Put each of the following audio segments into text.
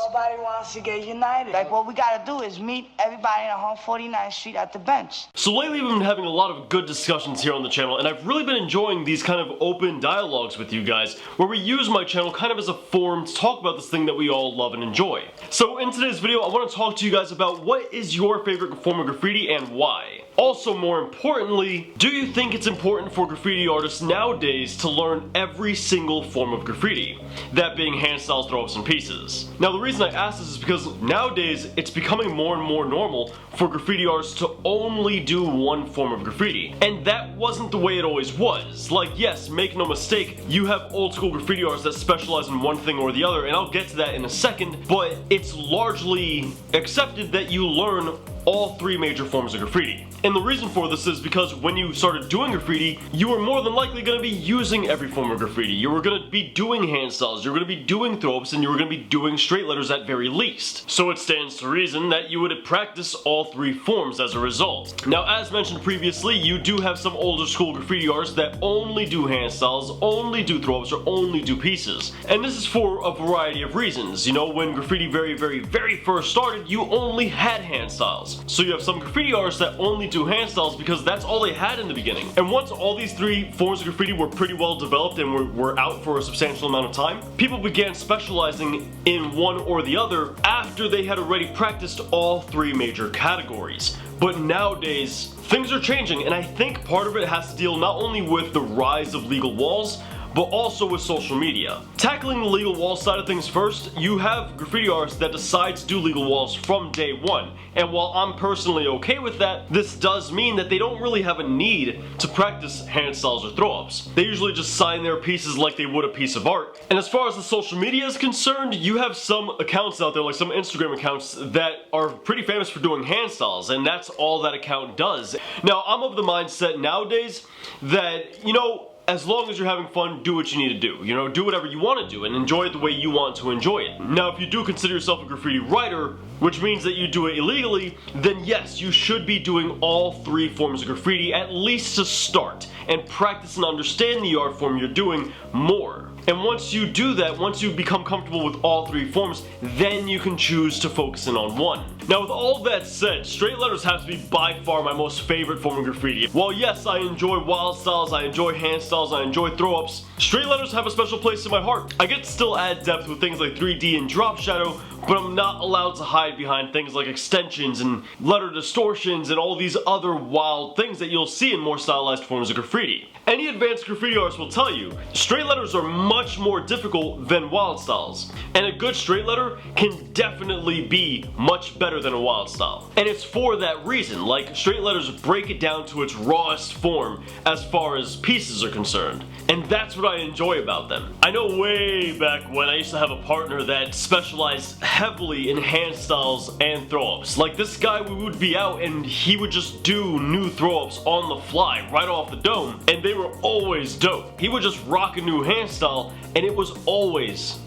Nobody wants to get united. Like, what we gotta do is meet everybody on 149th Street at the bench. So lately we've been having a lot of good discussions here on the channel, and I've really been enjoying these kind of open dialogues with you guys, where we use my channel kind of as a forum to talk about this thing that we all love and enjoy. So in today's video, I want to talk to you guys about what is your favorite form of graffiti and why. Also, more importantly, do you think it's important for graffiti artists nowadays to learn every single form of graffiti? That being hand styles, throw-ups, and pieces. Now the reason I ask this is because nowadays it's becoming more and more normal for graffiti artists to only do one form of graffiti. And that wasn't the way it always was. Like, yes, make no mistake, you have old school graffiti artists that specialize in one thing or the other, and I'll get to that in a second, but it's largely accepted that you learn all three major forms of graffiti. And the reason for this is because when you started doing graffiti, you were more than likely going to be using every form of graffiti. You were going to be doing hand styles, you were going to be doing throw-ups, and you were going to be doing straight letters at very least. So it stands to reason that you would practice all three forms as a result. Now, as mentioned previously, you do have some older school graffiti artists that only do hand styles, only do throw-ups, or only do pieces. And this is for a variety of reasons. You know, when graffiti very first started, you only had hand styles. So you have some graffiti artists that only do hand styles because that's all they had in the beginning. And once all these three forms of graffiti were pretty well developed and were out for a substantial amount of time, people began specializing in one or the other after they had already practiced all three major categories. But nowadays, things are changing, and I think part of it has to deal not only with the rise of legal walls, but also with social media. Tackling the legal wall side of things first, you have graffiti artists that decide to do legal walls from day one. And while I'm personally okay with that, this does mean that they don't really have a need to practice hand styles or throw-ups. They usually just sign their pieces like they would a piece of art. And as far as the social media is concerned, you have some accounts out there, like some Instagram accounts, that are pretty famous for doing hand styles, and that's all that account does. Now, I'm of the mindset nowadays that, you know, as long as you're having fun, do what you need to do. You know, do whatever you want to do and enjoy it the way you want to enjoy it. Now, if you do consider yourself a graffiti writer, which means that you do it illegally, then yes, you should be doing all three forms of graffiti, at least to start, and practice and understand the art form you're doing more. And once you do that, once you become comfortable with all three forms, then you can choose to focus in on one. Now, with all that said, straight letters have to be by far my most favorite form of graffiti. While yes, I enjoy wild styles, I enjoy hand styles, I enjoy throw-ups, straight letters have a special place in my heart. I get to still add depth with things like 3D and drop shadow, but I'm not allowed to hide behind things like extensions and letter distortions and all these other wild things that you'll see in more stylized forms of graffiti. Any advanced graffiti artist will tell you, straight letters are much more difficult than wild styles. And a good straight letter can definitely be much better than a wild style. And it's for that reason, like straight letters break it down to its rawest form as far as pieces are concerned. And that's what I enjoy about them. I know way back when I used to have a partner that specialized heavily in hand styles and throw-ups. Like this guy, we would be out and he would just do new throw-ups on the fly, right off the dome, and they were always dope. He would just rock a new hand style and it was always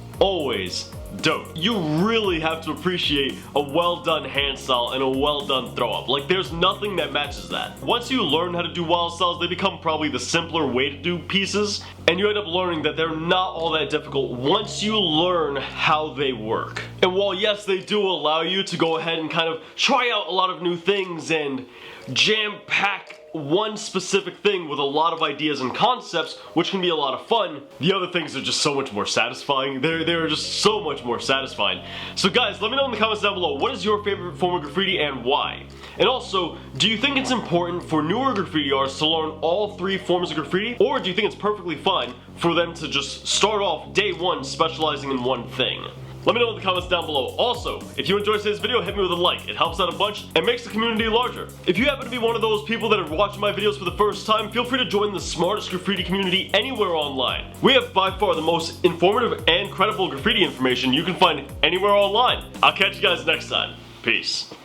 dope. You really have to appreciate a well done hand style and a well done throw up. Like, there's nothing that matches that. Once you learn how to do wild styles, they become probably the simpler way to do pieces, and you end up learning that they're not all that difficult once you learn how they work. And while yes, they do allow you to go ahead and kind of try out a lot of new things and jam-pack one specific thing with a lot of ideas and concepts, which can be a lot of fun, the other things are just so much more satisfying. They're just so much more satisfying. So guys, let me know in the comments down below, what is your favorite form of graffiti and why? And also, do you think it's important for newer graffiti artists to learn all three forms of graffiti? Or do you think it's perfectly fine for them to just start off day one specializing in one thing? Let me know in the comments down below. Also, if you enjoyed today's video, hit me with a like. It helps out a bunch and makes the community larger. If you happen to be one of those people that are watching my videos for the first time, feel free to join the smartest graffiti community anywhere online. We have by far the most informative and credible graffiti information you can find anywhere online. I'll catch you guys next time. Peace.